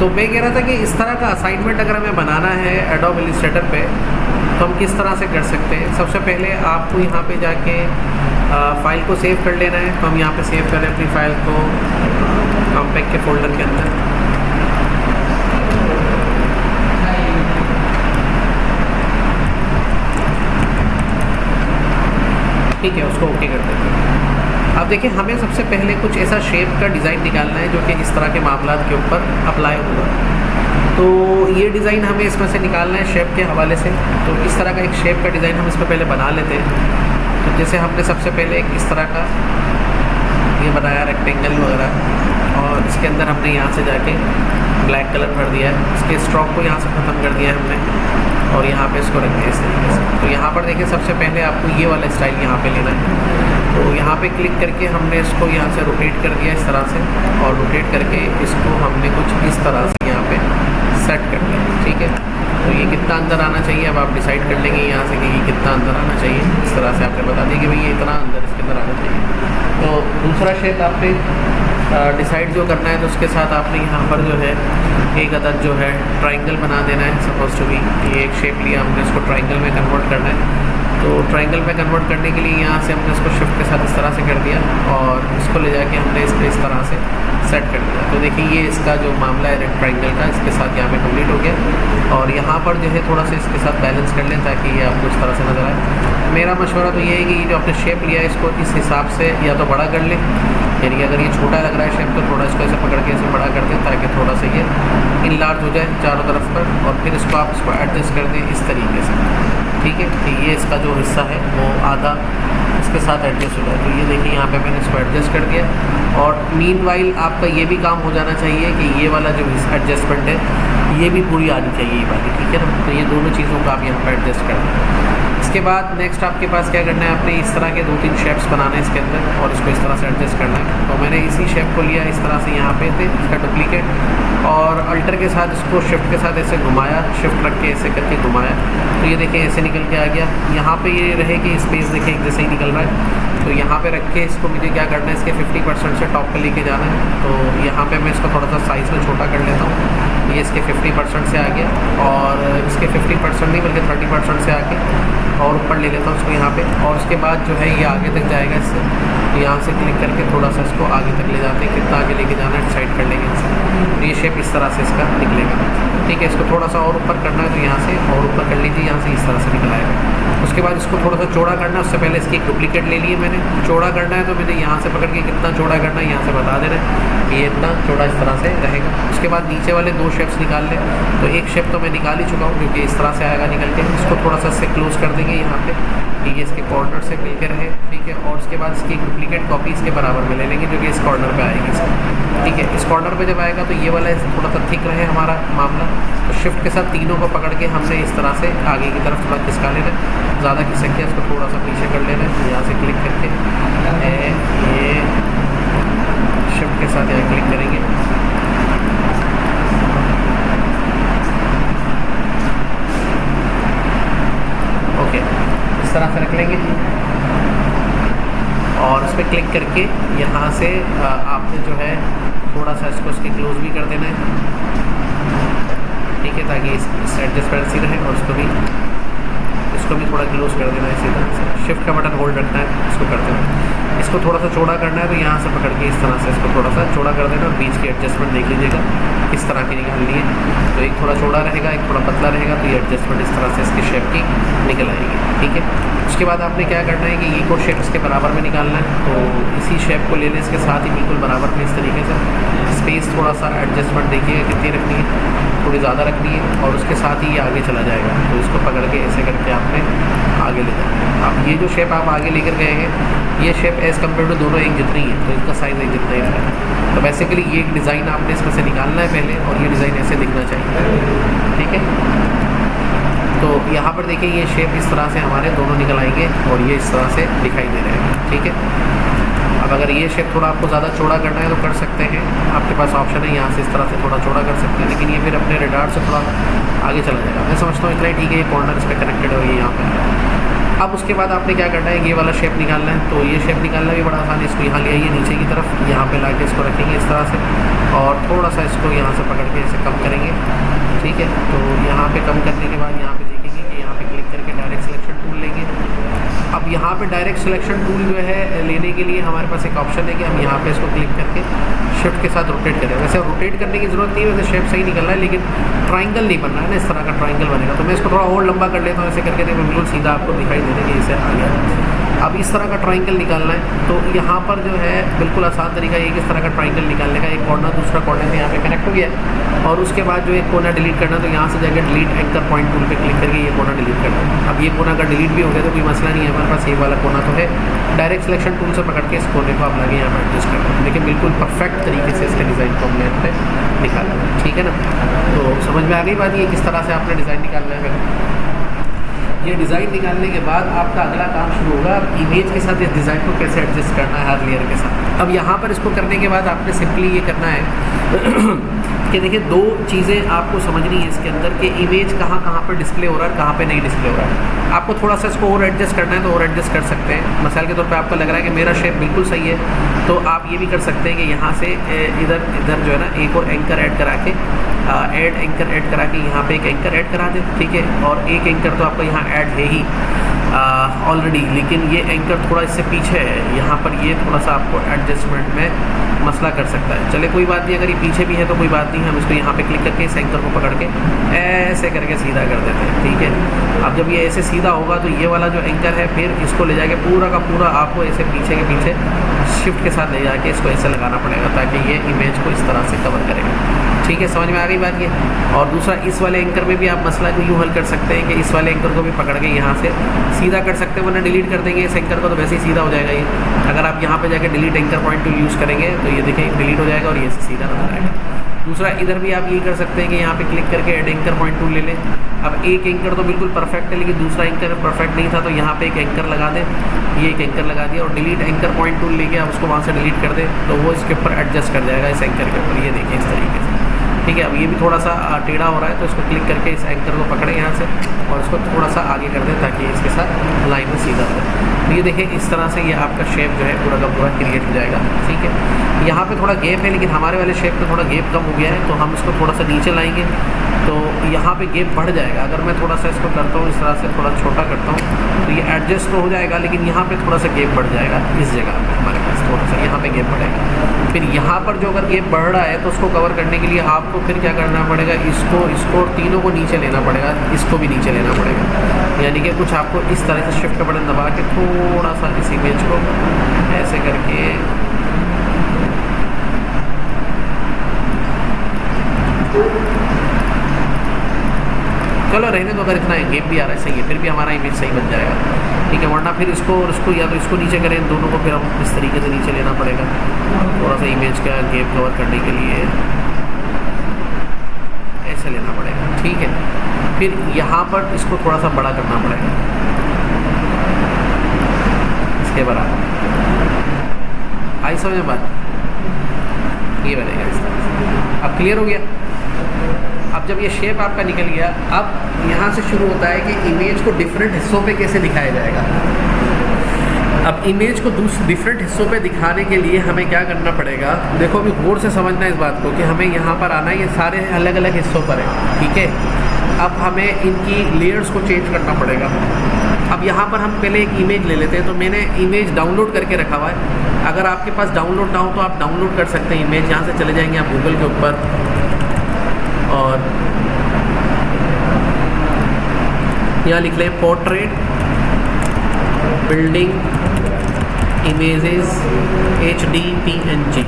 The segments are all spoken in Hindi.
तो मैं कह रहा था कि इस तरह का असाइनमेंट अगर हमें बनाना है एडोब इलस्ट्रेटर पे तो हम किस तरह से कर सकते हैं। सबसे पहले आपको यहाँ पे जाके फ़ाइल को सेव कर लेना है। तो हम यहाँ पे सेव करें अपनी फ़ाइल को कॉम्पैक्ट के फोल्डर के अंदर। ठीक है, उसको ओके कर देते हैं। अब देखिए हमें सबसे पहले कुछ ऐसा शेप का डिज़ाइन निकालना है जो कि इस तरह के मामलात के ऊपर अप्लाई होगा। तो ये डिज़ाइन हमें इसमें से निकालना है शेप के हवाले से। तो इस तरह का एक शेप का डिज़ाइन हम इसमें पहले बना लेते हैं। तो जैसे हमने सबसे पहले एक इस तरह का ये बनाया रेक्टेंगल वगैरह, और इसके अंदर हमने यहाँ से जाके ब्लैक कलर भर दिया है। इसके स्ट्रोक को यहाँ से ख़त्म कर दिया है हमने, और यहाँ पे इसको रख दिया इस तरीके से। तो यहाँ पर देखिए सबसे पहले आपको ये वाला स्टाइल यहाँ पे लेना है। तो यहाँ पे क्लिक करके हमने इसको यहाँ से रोटेट कर दिया इस तरह से, और रोटेट करके इसको हमने कुछ इस तरह से यहाँ पे सेट कर दिया। ठीक है, तो ये कितना अंदर आना चाहिए अब आप डिसाइड कर लेंगे यहाँ से कि ये कितना अंदर आना चाहिए। इस तरह से आपने बता दिया कि भाई ये इतना अंदर इसके अंदर आना चाहिए। तो दूसरा शेप आपने डिसाइड जो करना है, तो उसके साथ आपने यहाँ पर जो है एक अदद जो है ट्राइंगल बना देना है। सपोज टू बी ये एक शेप लिया हमने, इसको ट्राइंगल में कन्वर्ट करना है। तो ट्राइंगल में कन्वर्ट करने के लिए यहाँ से हमने इसको शिफ्ट के साथ इस तरह से कर दिया, और इसको ले जाके हमने इसको इस तरह से सेट कर दिया। तो देखिए ये इसका जो मामला है ट्राइंगल का, इसके साथ यहाँ पे कंप्लीट हो गया। और यहाँ पर जो है थोड़ा सा इसके साथ बैलेंस कर लें ताकि ये आपको इस तरह से नज़र आए। मेरा मशवरा तो ये है कि जो आपने शेप लिया है इसको इस हिसाब से या तो बड़ा कर लें, यानी अगर ये छोटा लग रहा है शेप तो थोड़ा इसको ऐसे पकड़ के ऐसे बड़ा कर दें ताकि थोड़ा सा ये इनलार्ज हो जाए चारों तरफ पर, और फिर इसको आप इसको एडजस्ट कर दें इस तरीके से। ठीक है, तो ये इसका जो हिस्सा है वो आधा इसके साथ एडजस्ट हो जाए। तो ये देखिए यहाँ पे मैंने इसको एडजस्ट कर दिया, और मीनवाइल आपका ये भी काम हो जाना चाहिए कि ये वाला जो एडजस्टमेंट है ये भी पूरी आनी चाहिए ये वाली। ठीक है ना, तो ये दोनों चीज़ों को आप यहाँ पर एडजस्ट कर दें। इसके बाद नेक्स्ट आपके पास क्या करना है, आपने इस तरह के 2-3 शेप्स बनाने हैं इसके अंदर, और इसको इस तरह से एडजस्ट करना है। तो मैंने इसी शेप को लिया इस तरह से यहाँ पे थे इसका डुप्लीकेट, और अल्टर के साथ इसको शिफ्ट के साथ ऐसे घुमाया, शिफ्ट रख के ऐसे करके घुमाया। तो ये देखिए ऐसे निकल के आ गया। यहाँ पे ये रहे कि स्पेस देखिए एक जैसे ही निकल रहा है। तो यहाँ पे रख के इसको मुझे क्या करना है, इसके 50% से टॉप पे लेके जाना है। तो यहाँ पे मैं इसको थोड़ा सा साइज़ में छोटा कर लेता हूँ। ये इसके 50% से आ गया, और इसके 50% नहीं बल्कि 30% से आके और ऊपर ले लेता हूँ उसको यहाँ पे। और उसके बाद जो है ये आगे तक जाएगा इससे, तो यहाँ से क्लिक करके थोड़ा सा इसको आगे तक ले जाते हैं। कितना आगे लेके जाना है डिसाइड कर लेंगे इससे। तो ये शेप इस तरह से इसका निकलेगा। ठीक है, इसको थोड़ा सा और ऊपर करना है तो यहाँ से और ऊपर कर लीजिए, यहाँ से इस तरह से निकल आएगा। उसके बाद इसको थोड़ा सा चौड़ा करना है। उससे पहले इसकी एक डुप्लीकेट ले लिए मैंने। चौड़ा करना है तो मैंने यहाँ से पकड़ के कितना चौड़ा करना है यहाँ से बता दे रहे हैं, ये इतना चौड़ा इस तरह से रहेगा। उसके बाद नीचे वाले 2 शेप्स निकाल लें। तो एक शेप तो मैं निकाल ही चुका हूँ जो कि इस तरह से आएगा निकल के। इसको थोड़ा सा इससे क्लोज कर देंगे यहाँ पे, ये इसके कॉर्नर से मिल के रहे। ठीक है, और उसके बाद इसकी डुप्लीकेट कॉपी इसके बराबर में ले लेंगे जो कि इस कॉर्नर पे आएगी इसकी। ठीक है, इस कॉर्नर पे जब आएगा तो ये वाला थोड़ा सा थिक रहे हमारा मामला। तो शिफ्ट के साथ तीनों को पकड़ के हमने इस तरह से आगे की तरफ थोड़ा खिसका लेना है। ज़्यादा खिसक के इसको थोड़ा सा पीछे कर लेना है। यहाँ से क्लिक करके ये शिफ्ट के साथ यहाँ क्लिक करेंगे। ओके, इस तरह से रख लेंगे जी, और उस पर क्लिक करके यहाँ से आपने जो है थोड़ा सा इसको इसके क्लोज भी कर देना है। ठीक है, ताकि इस एडजस्टमेंट रहे, और इसको भी थोड़ा क्लोज कर देना है इसी तरह से। शिफ्ट का बटन होल्ड रखना है, इसको कर देना। इसको थोड़ा सा चौड़ा करना है तो यहाँ से पकड़ के इस तरह से इसको थोड़ा सा चौड़ा कर देना। बीच की एडजस्टमेंट देख लीजिएगा किस तरह की निकालनी है। तो एक थोड़ा चौड़ा रहेगा, एक थोड़ा पतला रहेगा, तो ये एडजस्टमेंट इस तरह से इसकी शेप की निकल आएगी। ठीक है, उसके बाद आपने क्या करना है कि ये को शेप इसके बराबर में निकालना है। तो इसी शेप को ले लें, इसके साथ ही बिल्कुल बराबर में इस तरीके से स्पेस थोड़ा सा एडजस्टमेंट देखिए कितनी रखनी है, थोड़ी ज़्यादा रखनी है, और उसके साथ ही ये आगे चला जाएगा। तो इसको पकड़ के ऐसे करके आपने आगे ले जाना है। अब ये जो शेप आप आगे लेकर गए हैं, ये शेप एज़ कम्पेयर टू दोनों एक जितनी है, तो इसका साइज़ एक जितना ही रहेगा। तो बेसिकली ये एक डिज़ाइन आपने इसमें से निकालना है पहले, और ये डिज़ाइन ऐसे दिखना चाहिए। ठीक है, तो यहाँ पर देखिए ये शेप इस तरह से हमारे दोनों निकल आएंगे, और ये इस तरह से दिखाई दे रहे हैं। ठीक है, अब अगर ये शेप थोड़ा आपको ज़्यादा चौड़ा करना है तो कर सकते हैं, आपके पास ऑप्शन है यहाँ से इस तरह से थोड़ा चौड़ा कर सकते हैं, लेकिन ये फिर अपने रेडार से थोड़ा आगे चला जाएगा। मैं समझता हूँ इतना ही ठीक है, ये कॉर्नर इस पर कनेक्टेड है, ये यहाँ पर। अब उसके बाद आपने क्या करना है, ये वाला शेप निकालना है। तो ये शेप निकालना भी बड़ा आसान है। इसको यहाँ ले आइए नीचे की तरफ, यहाँ पे लाके इसको रखेंगे इस तरह से, और थोड़ा सा इसको यहाँ से पकड़ के इसे कम करेंगे, ठीक है। तो यहाँ पे कम करने के बाद यहाँ पे देखेंगे कि यहाँ पे क्लिक करके डायरेक्ट सिलेक्शन टूल लेंगे। अब यहाँ पे डायरेक्ट सिलेक्शन टूल जो है लेने के लिए हमारे पास एक ऑप्शन है कि हम यहाँ पे इसको क्लिक करके शिफ्ट के साथ रोटेट करें। वैसे रोटेट करने की ज़रूरत नहीं है, वैसे शेप सही निकल रहा है, लेकिन ट्राइंगल नहीं बन रहा है ना, इस तरह का ट्राइंगल बनेगा। तो मैं इसको थोड़ा और लंबा कर लेता हूँ, ऐसे करके देखो बिल्कुल सीधा आपको दिखाई दे रहा है कि इसे आ गया। अब इस तरह का ट्राइंगल निकालना है, तो यहाँ पर जो है बिल्कुल आसान तरीका ये कि इस तरह का ट्राइंगल निकालने का, एक कॉर्नर दूसरा कॉर्नर से यहाँ पे कनेक्ट हो गया, और उसके बाद जो एक कोना डिलीट करना, तो यहाँ से जाकर डिलीट एंकर पॉइंट टूल पे क्लिक करके ये कोना डिलीट करना है। अब ये कोना अगर डिलीट भी हो गया तो कोई मसला नहीं है, हमारे पास ये वाला कोना तो है। डायरेक्ट सिलेक्शन टूल से पकड़ के इस कोने को आप लगे यहाँ पर एडजस्ट करना है, लेकिन बिल्कुल परफेक्ट तरीके से इसके डिज़ाइन को हमने यहाँ पे निकाला है, ठीक है ना। तो समझ में आ गई बात, ये किस तरह से आपने डिज़ाइन निकालना है। ये डिज़ाइन निकालने के बाद आपका अगला काम शुरू होगा, अब इमेज के साथ इस डिज़ाइन को कैसे एडजस्ट करना है हर लेयर के साथ। अब यहाँ पर इसको करने के बाद आपने सिंपली ये करना है कि देखिए दो चीज़ें आपको समझनी है इसके अंदर, कि इमेज कहाँ कहाँ पर डिस्प्ले हो रहा है, कहाँ पे नहीं डिस्प्ले हो रहा है। आपको थोड़ा सा इसको और एडजस्ट करना है तो और एडजस्ट कर सकते हैं। मिसाल के तौर पे आपको लग रहा है कि मेरा शेप बिल्कुल सही है, तो आप ये भी कर सकते हैं कि यहाँ से इधर जो है ना एक और एंकर ऐड करा के ऐड एंकर ऐड करा के यहाँ पे एक एंकर ऐड करा दें, ठीक है। और एक एंकर तो आपका यहाँ ऐड है ही ऑलरेडी, लेकिन ये एंकर थोड़ा इससे पीछे है, यहाँ पर ये थोड़ा सा आपको एडजस्टमेंट में मसला कर सकता है। चले कोई बात नहीं, अगर ये पीछे भी है तो कोई बात नहीं, हम इसको यहाँ पे क्लिक करके इस एंकर को पकड़ के ऐसे करके सीधा कर देते हैं, ठीक है। अब जब ये ऐसे सीधा होगा तो ये वाला जो एंकर है फिर इसको ले जाके पूरा का पूरा आपको ऐसे पीछे के पीछे शिफ्ट के साथ ले जाके इसको ऐसे लगाना पड़ेगा, ताकि ये इमेज को इस तरह से कवर करेगा, ठीक है। समझ में आ गई बात ये। और दूसरा इस वाले एंकर में भी आप मसला को यूँ हल कर सकते हैं कि इस वाले एंकर को भी पकड़ के यहाँ से सीधा कर सकते हैं, वरना डिलीट कर देंगे इस एंकर को तो वैसे ही सीधा हो जाएगा ये। अगर आप यहाँ पे जाके delete anchor point tool use करेंगे तो ये देखिए डिलीट हो जाएगा और ये सीधा नजर आएगा। दूसरा इधर भी आप यही कर सकते हैं कि यहाँ पे क्लिक करके ऐड एंकर पॉइंट टूल ले लें। अब एक एंकर तो बिल्कुल परफेक्ट है, लेकिन दूसरा एंकर परफेक्ट नहीं था, तो यहाँ पे एक एंकर लगा दें, ये एक एंकर लगा दिया, और डिलीट एंकर पॉइंट टूल लेके आप उसको वहाँ से डिलीट कर दें, तो वो इसके ऊपर एडजस्ट कर जाएगा इस एंकर के ऊपर। ये देखिए इस तरीके से, ठीक है। अब ये भी थोड़ा सा टेढ़ा हो रहा है, तो इसको क्लिक करके इस एंकर को पकड़ें यहाँ से और इसको थोड़ा सा आगे कर दें ताकि इसके साथ लाइन में सीधा हो। तो ये देखिए इस तरह से ये आपका शेप जो है पूरा का पूरा क्रिएट हो जाएगा, ठीक है। यहाँ पे थोड़ा गैप है, लेकिन हमारे वाले शेप में थोड़ा गैप कम हो गया है, तो हम इसको थोड़ा सा नीचे लाएंगे तो यहाँ पे गैप बढ़ जाएगा। अगर मैं थोड़ा सा इसको करता हूँ इस तरह से थोड़ा छोटा करता हूँ तो ये एडजस्ट तो हो जाएगा, लेकिन यहाँ पे थोड़ा सा गैप बढ़ जाएगा इस जगह पे हमारे पास, थोड़ा सा यहाँ पे गैप बढ़ेगा। फिर यहाँ पर जो अगर गैप बढ़ रहा है तो उसको कवर करने के लिए आपको फिर क्या करना पड़ेगा, इसको तीनों को नीचे लेना पड़ेगा, इसको भी नीचे लेना पड़ेगा। यानी कि कुछ आपको इस तरह से शिफ्ट बटन दबा के थोड़ा सा इस इमेज को ऐसे करके चलो रहने दो, अगर इतना गैप भी आ रहा है सही है, फिर भी हमारा इमेज सही बन जाएगा, ठीक है। वरना फिर इसको और इसको या तो इसको नीचे करें, इन दोनों को फिर हम इस तरीके से नीचे लेना पड़ेगा थोड़ा सा इमेज का गैप कवर करने के लिए, ऐसे लेना पड़ेगा, ठीक है। फिर यहाँ पर इसको थोड़ा सा बड़ा करना पड़ेगा इसके बराबर। आई समझ में बात, ये बनेगा इस तरह से। अब क्लियर हो गया। अब जब ये शेप आपका निकल गया, अब यहाँ से शुरू होता है कि इमेज को डिफरेंट हिस्सों पे कैसे दिखाया जाएगा। अब इमेज को डिफरेंट हिस्सों पे दिखाने के लिए हमें क्या करना पड़ेगा, देखो अभी गौर से समझना है इस बात को कि हमें यहाँ पर आना है, ये सारे अलग अलग हिस्सों पर है, ठीक है। अब हमें इनकी लेयर्स को चेंज करना पड़ेगा। अब यहाँ पर हम पहले एक इमेज ले लेते हैं, तो मैंने इमेज डाउनलोड करके रखा हुआ है। अगर आपके पास डाउनलोड ना हो तो आप डाउनलोड कर सकते हैं इमेज, यहाँ से चले जाएंगे आप गूगल के ऊपर और यहाँ लिख लें पोर्ट्रेट बिल्डिंग इमेजेस HDPNG,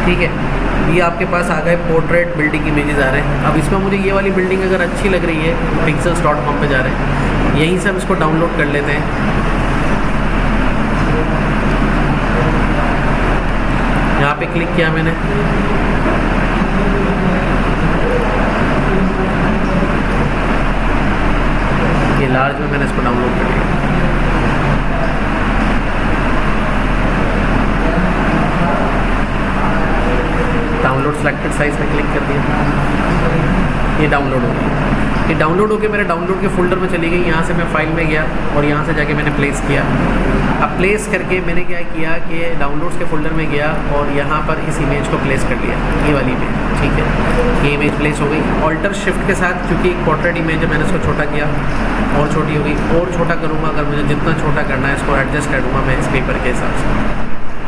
ठीक है। ये आपके पास आ गए पोर्ट्रेट बिल्डिंग इमेजेस आ रहे हैं। अब इसमें मुझे ये वाली बिल्डिंग अगर अच्छी लग रही है, pixels.com पे जा रहे हैं, यहीं से हम इसको डाउनलोड कर लेते हैं। यहाँ पे क्लिक किया मैंने, ये लार्ज में मैंने इसको डाउनलोड कर लिया। डाउनलोड सेलेक्टेड साइज में क्लिक कर दिया, ये डाउनलोड हो गया। ये डाउनलोड होकर मेरे डाउनलोड के फोल्डर में चली गई। यहाँ से मैं फाइल में गया और यहाँ से जाके मैंने प्लेस किया। अब प्लेस करके मैंने क्या किया कि डाउनलोड्स के फोल्डर में गया और यहाँ पर इस इमेज को प्लेस कर लिया, ये वाली इमेज, ठीक है। ये इमेज प्लेस हो गई। ऑल्टर शिफ्ट के साथ, क्योंकि एक पोर्ट्रेट इमेज है, मैंने इसको छोटा किया और छोटी हो गई। और छोटा करूँगा, अगर मुझे जितना छोटा करना है इसको एडजस्ट कर दूँगा मैं इस पेपर के हिसाब से,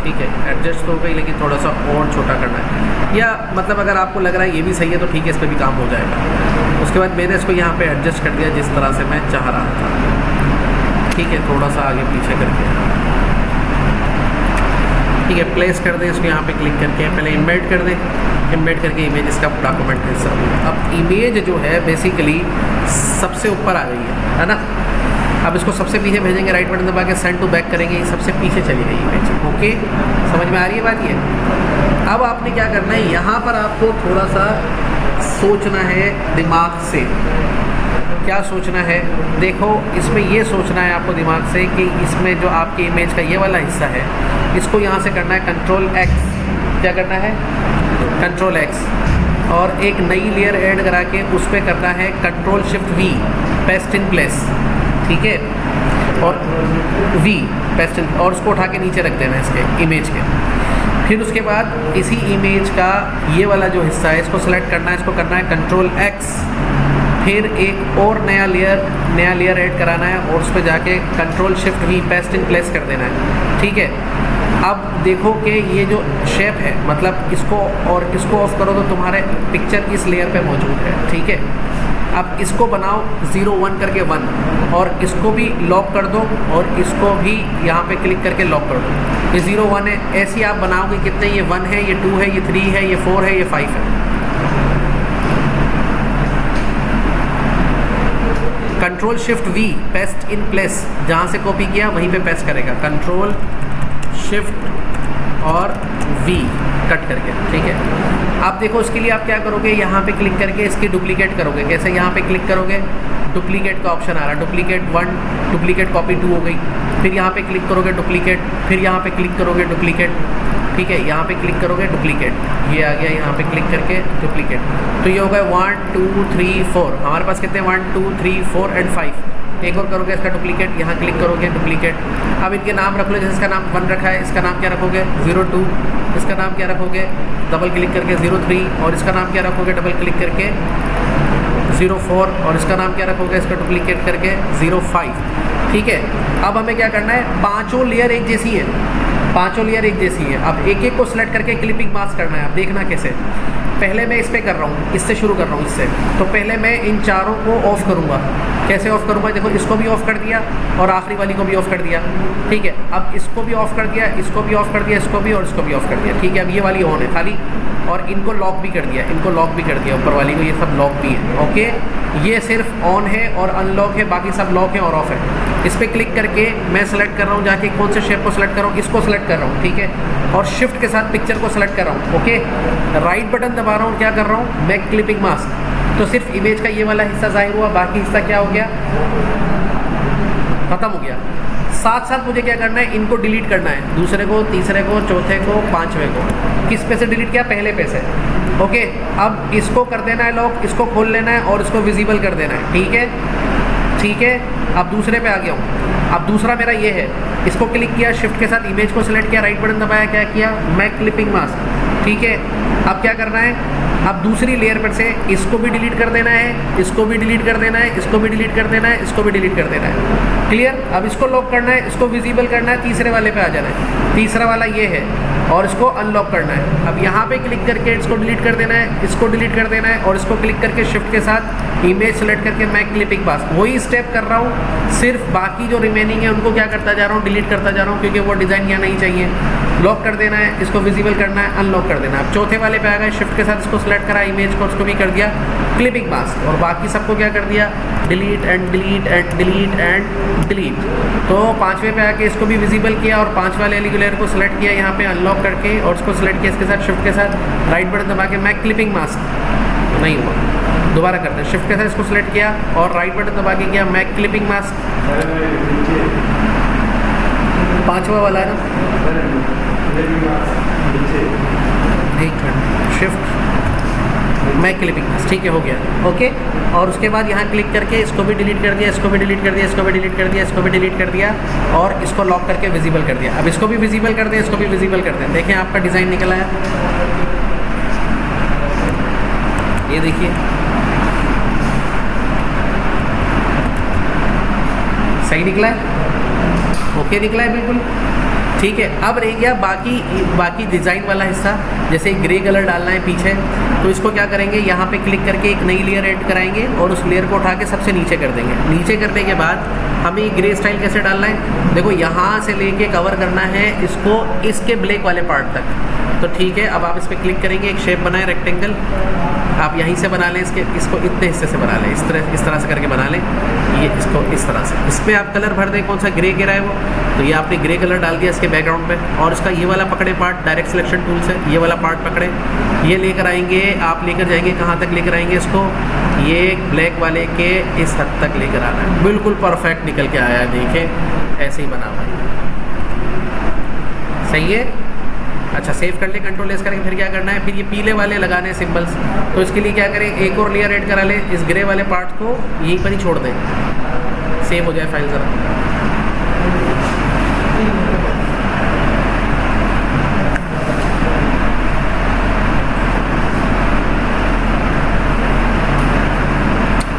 ठीक है। एडजस्ट तो हो गई, लेकिन थोड़ा सा और छोटा करना है, या मतलब अगर आपको लग रहा है ये भी सही है तो ठीक है, इस पर भी काम हो जाएगा। उसके बाद मैंने इसको यहाँ पे एडजस्ट कर दिया जिस तरह से मैं चाह रहा था, ठीक है। थोड़ा सा आगे पीछे करके, ठीक है। प्लेस कर दें इसको, यहाँ पे क्लिक करके पहले इम्बेड कर दें। इम्बेड करके इमेज इसका डॉक्यूमेंट हिस्सा। अब इमेज जो है बेसिकली सबसे ऊपर आ गई है ना। अब इसको सबसे पीछे भेजेंगे, राइट बटन दबा के सेंड टू बैक करेंगे, ये सबसे पीछे चली गई इमेज। ओके, समझ में आ रही है बात ये। अब आपने क्या करना है, यहाँ पर आपको थोड़ा सा सोचना है दिमाग से। क्या सोचना है, देखो इसमें ये सोचना है आपको दिमाग से कि इसमें जो आपकी इमेज का ये वाला हिस्सा है, इसको यहाँ से करना है कंट्रोल एक्स। क्या करना है, कंट्रोल एक्स, और एक नई लेयर ऐड करा के उस पर करना है control shift we, paste in place, ठीक है। और वी पेस्ट इन, और उसको उठा के नीचे रख देना इसके इमेज के। फिर उसके बाद इसी इमेज का ये वाला जो हिस्सा है इसको सेलेक्ट करना है, इसको करना है कंट्रोल एक्स। फिर एक और नया लेयर ऐड कराना है और उस पर जाके control shift we, paste in place कर देना है, ठीक है। अब देखो कि ये जो शेप है, मतलब इसको और इसको ऑफ करो तो तुम्हारे पिक्चर इस लेयर पे मौजूद है, ठीक है। अब इसको बनाओ 0 1 करके 1, और इसको भी लॉक कर दो और इसको भी यहाँ पे क्लिक करके लॉक कर दो। ये 0 1 है, ऐसे ही आप बनाओगे कितने, ये 1 है, ये 2 है, ये 3 है, ये 4 है, ये 5 है। Control shift we, paste in place, जहाँ से कॉपी किया वहीं पे पेस्ट करेगा, कंट्रोल शिफ्ट और वी कट करके, ठीक है। आप देखो इसके लिए आप क्या करोगे, यहाँ पे क्लिक करके इसकी डुप्लीकेट करोगे। कैसे, यहाँ पे क्लिक करोगे, डुप्लीकेट का ऑप्शन आ रहा है, डुप्लीकेट 1, डुप्लीकेट कॉपी 2 हो गई। फिर यहाँ पे क्लिक करोगे डुप्लीकेट, फिर यहाँ पे क्लिक करोगे डुप्लीकेट, ठीक है। यहाँ पे क्लिक करोगे डुप्लीकेट, ये आ गया, यहाँ पे क्लिक करके डुप्लीकेट। तो ये हो गया 1 2 3 4, हमारे पास कितने 1 2 3 4 एंड 5। एक और करोगे इसका डुप्लीकेट, यहाँ क्लिक करोगे डुप्लीकेट। अब इनके नाम रख लो, जैसे इसका नाम 1 रखा है, इसका नाम क्या रखोगे 02, इसका नाम क्या रखोगे डबल क्लिक करके 03, और इसका नाम क्या रखोगे डबल क्लिक करके 04, और इसका नाम क्या रखोगे इसका डुप्लीकेट करके 05, ठीक है। अब हमें क्या करना है, पांचों लेयर एक जैसी है, पांचों लेयर एक जैसी है। अब एक एक को सिलेक्ट करके क्लिपिंग मास्क करना है। अब देखना कैसे, पहले मैं इस पर कर रहा हूँ, इससे शुरू कर रहा हूँ इससे। तो पहले मैं इन चारों को ऑफ करूँगा। कैसे ऑफ करूँगा, देखो इसको भी ऑफ कर दिया और आखिरी वाली को भी ऑफ कर दिया, ठीक है। अब इसको भी ऑफ कर दिया, इसको भी ऑफ कर दिया, इसको भी, और इसको भी ऑफ कर दिया, ठीक है। अब ये वाली ऑन है खाली, और इनको लॉक भी कर दिया, इनको लॉक भी कर दिया, ऊपर वाली को, ये सब लॉक भी है, ओके। ये सिर्फ ऑन है और अनलॉक है, बाकी सब लॉक है और ऑफ है। इस पर क्लिक करके मैं सेलेक्ट कर रहा हूँ, जाके कौन से शेप को सेलेक्ट कर रहा हूँ, इसको सेलेक्ट कर रहा हूँ, ठीक है। और शिफ्ट के साथ पिक्चर को सेलेक्ट कर रहा हूँ, ओके। राइट बटन दबा रहा हूँ, क्या कर रहा हूँ, मैक क्लिपिंग मास्क। तो सिर्फ इमेज का ये वाला हिस्सा जाहिर हुआ, बाकी हिस्सा क्या हो गया, खत्म हो गया। साथ साथ मुझे क्या करना है, इनको डिलीट करना है, दूसरे को, तीसरे को, चौथे को, पांचवें को। किस पे से डिलीट किया, पहले पे से, ओके। अब इसको कर देना है लॉक, इसको खोल लेना है और इसको विजिबल कर देना है, ठीक है, ठीक है। अब दूसरे पे आ गया हूँ। अब दूसरा मेरा ये है, इसको क्लिक किया, शिफ्ट के साथ इमेज को सिलेक्ट किया, राइट बटन दबाया, क्या किया, मैक क्लिपिंग मास्क, ठीक है। अब क्या करना है, अब दूसरी लेयर पर से इसको भी डिलीट कर देना है, इसको भी डिलीट कर देना है, इसको भी डिलीट कर देना है, इसको भी डिलीट कर देना है, क्लियर। अब इसको लॉक करना है, इसको विजिबल करना है, तीसरे वाले पे आ जाना है, तीसरा वाला ये है, और इसको अनलॉक करना है। अब यहाँ पे क्लिक करके इसको डिलीट कर देना है, इसको डिलीट कर देना है, और इसको क्लिक करके शिफ्ट के साथ इमेज सेलेक्ट करके मैक क्लिपिंग मास्क, वही स्टेप कर रहा हूँ, सिर्फ बाकी जो रिमेनिंग है उनको क्या करता जा रहा हूँ, डिलीट करता जा रहा हूँ, क्योंकि वो डिज़ाइन यहाँ नहीं चाहिए। लॉक कर देना है, इसको विजिबल करना है, अनलॉक कर देना है। अब चौथे वाले पे आ गए, शिफ्ट के साथ इसको सेलेक्ट करा, इमेज को, उसको भी कर दिया क्लिपिंग मास्क, और बाकी सबको क्या कर दिया, delete and delete and delete and delete. तो पांचवें पे आके इसको भी विजिबल किया और पांचवा लेयर को सिलेक्ट किया यहाँ पे अनलॉक करके, और उसको सिलेक्ट किया इसके साथ, शिफ्ट के साथ राइट बटन दबा के मैक क्लिपिंग मास्क, नहीं हुआ, दोबारा करते हैं, शिफ्ट के साथ इसको सिलेक्ट किया और राइट बटन दबा के किया मैक क्लिपिंग मास्क, पांचवा वाला है ना, एक मिनट, शिफ्ट मैं क्लिपिंग मास्क, ठीक है, हो गया, ओके। और उसके बाद यहाँ क्लिक करके इसको भी डिलीट कर दिया, इसको भी डिलीट कर दिया, इसको भी डिलीट कर दिया, इसको भी डिलीट कर दिया और इसको लॉक करके विजिबल कर दिया। अब इसको भी विजिबल कर दें, इसको भी विजिबल कर दें। देखें आपका डिज़ाइन निकल आया, ये देखिए सही निकला है, ओके निकला है बिल्कुल, ठीक है। अब रह गया बाकी डिज़ाइन वाला हिस्सा। जैसे ग्रे कलर डालना है पीछे, तो इसको क्या करेंगे, यहाँ पे क्लिक करके एक नई लेयर ऐड कराएंगे और उस लेयर को उठा के सबसे नीचे कर देंगे। नीचे करने के बाद हमें ग्रे स्टाइल कैसे डालना है, देखो यहाँ से लेके कवर करना है इसको इसके ब्लैक वाले पार्ट तक। तो ठीक है, अब आप इस पर क्लिक करेंगे, एक शेप बनाए रेक्टेंगल, आप यहीं से बना लें, इसको इतने हिस्से से बना लें, इस तरह से करके बना लें, ये इसको इस तरह से। इसमें आप कलर भर दें, कौन सा ग्रे गिरा है वो, तो ये आपने ग्रे कलर डाल दिया इसके बैकग्राउंड पे। और इसका ये वाला पकड़े पार्ट डायरेक्ट सिलेक्शन टूल से, ये वाला पार्ट पकड़े, ये लेकर आएंगे, आप लेकर जाएंगे कहाँ तक लेकर आएंगे इसको, ये ब्लैक वाले के इस हद तक लेकर आना है। बिल्कुल परफेक्ट निकल के आया है, देखें ऐसे ही बना हुआ है, सही है। अच्छा, सेव कर ले, कंट्रोल एस करेंगे, फिर क्या करना है, फिर ये पीले वाले लगाने हैं सिंबल्स। तो इसके लिए क्या करें, एक और लेयर ऐड करा लें, इस ग्रे वाले पार्ट को यहीं पर ही छोड़ दें, सेव हो जाए फाइल ज़रा।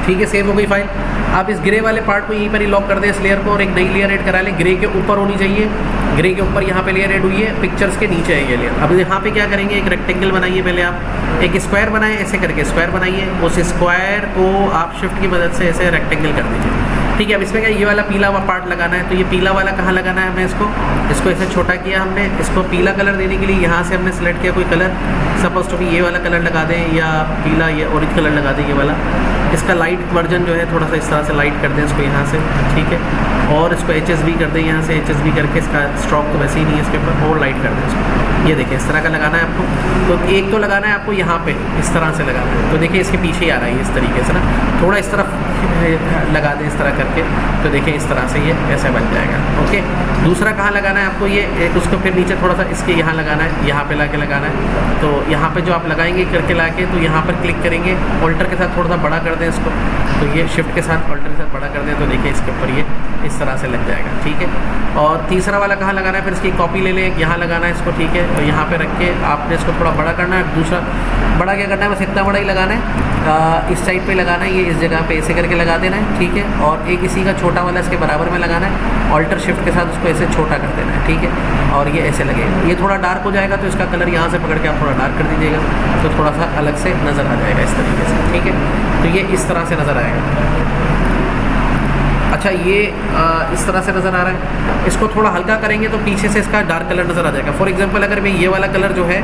ठीक है, सेव हो गई फाइल। आप इस ग्रे वाले पार्ट को यहीं पर ही लॉक कर दें, इस लेयर को, और एक नई लेयर ऐड करा लें। ग्रे के ऊपर होनी चाहिए, ग्रे के ऊपर यहाँ पे लेयर ऐड हुई है, पिक्चर्स के नीचे है ये लेयर। अब यहाँ पे क्या करेंगे, एक रेक्टेंगल बनाइए, पहले आप एक स्क्वायर बनाएं, ऐसे करके स्क्वायर बनाइए, उस स्क्वायर को आप शिफ्ट की मदद से ऐसे रेक्टेंगल कर दीजिए। ठीक है, अब इसमें क्या ये वाला पीला हुआ पार्ट लगाना है, तो ये पीला वाला कहाँ लगाना है हमें, इसको ऐसे छोटा किया हमने। इसको पीला कलर देने के लिए यहाँ से हमने सेलेक्ट किया कोई कलर, सपोज टू भी ये वाला कलर लगा दें, या पीला ये ऑरेंज कलर लगा दें, ये वाला। इसका लाइट वर्जन जो है थोड़ा सा इस तरह से लाइट कर दें इसको यहाँ से, ठीक है। और इसको HSB कर दें, यहाँ से HSB करके, इसका स्ट्रोक तो वैसे ही नहीं है इसके ऊपर, और लाइट कर दें इसको। ये देखिए इस तरह का लगाना है आपको। तो एक तो लगाना है आपको यहाँ पे, इस तरह से लगाना है, तो देखिए इसके पीछे ही आ रहा है इस तरीके से ना, थोड़ा इस तरफ लगा दें इस तरह करके, तो देखिए इस तरह से ये ऐसे बन जाएगा, ओके। दूसरा कहाँ लगाना है आपको, ये उसको फिर नीचे थोड़ा सा इसके यहाँ लगाना है, यहाँ पे लाके लगाना है। तो यहाँ पे जो आप लगाएंगे करके लाके, तो यहाँ पर क्लिक करेंगे, ऑल्टर के साथ थोड़ा सा बड़ा कर दें इसको, तो ये शिफ्ट के साथ ऑल्टर के साथ बड़ा कर दें, तो देखिए इसके ऊपर ये इस तरह से लग जाएगा, ठीक है। और तीसरा वाला कहाँ लगाना है, फिर इसकी कॉपी ले लें, यहाँ लगाना है इसको, ठीक है। तो यहाँ पे रख के आपने इसको थोड़ा बड़ा करना है। दूसरा बड़ा क्या करना है, बस इतना बड़ा ही लगाना है, इस साइड पे लगाना है, ये इस जगह पे ऐसे करके लगा देना है, ठीक है। और एक इसी का छोटा वाला इसके बराबर में लगाना है, ऑल्टर शिफ्ट के साथ उसको ऐसे छोटा कर देना है, ठीक है। और ये ऐसे लगेगा, ये थोड़ा डार्क हो जाएगा, तो इसका कलर यहाँ से पकड़ के आप थोड़ा डार्क कर दीजिएगा, तो थोड़ा सा अलग से नज़र आ जाएगा इस तरीके से, ठीक है। तो ये इस तरह से नज़र आएगा। अच्छा, ये इस तरह से नज़र आ रहा है। इसको थोड़ा हल्का करेंगे तो पीछे से इसका डार्क कलर नज़र आ जाएगा। फॉर एग्जांपल अगर मैं ये वाला कलर जो है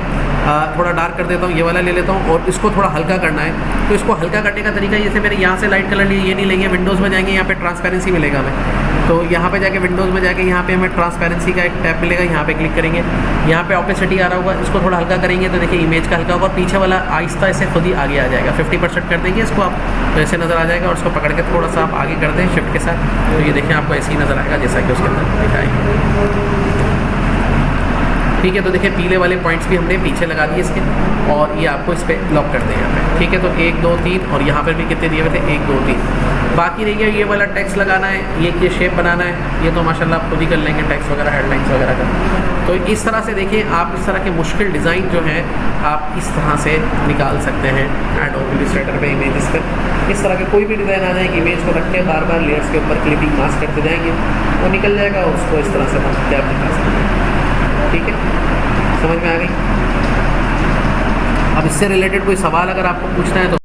थोड़ा डार्क कर देता हूँ, ये वाला ले लेता हूँ, और इसको थोड़ा हल्का करना है, तो इसको हल्का करने का तरीका, जैसे मैंने यहाँ से लाइट कलर लिए, ये नहीं लेंगे, विंडोज़ में जाएंगे, यहाँ पे ट्रांसपेरेंसी मिलेगा हमें। तो यहाँ पे जाके विंडोज़ में जाके यहाँ पे हमें ट्रांसपेरेंसी का एक टैब मिलेगा, यहाँ पे क्लिक करेंगे, यहाँ पे ऑपेसिटी आ रहा होगा, इसको थोड़ा हल्का करेंगे तो देखिए इमेज का हल्का होगा, पीछे वाला आहिस्ता ऐसे खुद ही आगे आ जाएगा। 50% कर देंगे इसको आप, तो ऐसे नज़र आ जाएगा, और उसको पकड़ के थोड़ा सा आप आगे कर दें शिफ्ट के साथ, तो ये देखें आपको ऐसे ही नज़र आएगा जैसा कि उसके अंदर दिखाएंगे, ठीक है। तो देखिए पीले वाले पॉइंट्स भी हमने पीछे लगा दिए इसके, और ये आपको इस पर लॉक कर दें यहाँ पे, ठीक है। तो 1 2 3, और यहाँ पर भी कितने दिए हुए थे, 1 2 3। बाकी रह गया ये वाला टेक्स्ट लगाना है, ये शेप बनाना है, ये तो माशाल्लाह आप खुद ही कर लेंगे, टेक्स्ट वगैरह, हेडलाइंस वगैरह का। तो इस तरह से देखिए आप इस तरह के मुश्किल डिज़ाइन जो है आप इस तरह से निकाल सकते हैं एडोब इलस्ट्रेटर पे इमेजेस पर। इस तरह के कोई भी डिज़ाइन आ जाए, इमेज को रख के बार बार लेयर्स के ऊपर क्लिपिंग मास्क करते जाएंगे, वो निकल जाएगा, और उसको इस तरह से आप निकाल सकते हैं, ठीक है। समझ में आ गई। अब इससे रिलेटेड कोई सवाल अगर आपको पूछना है तो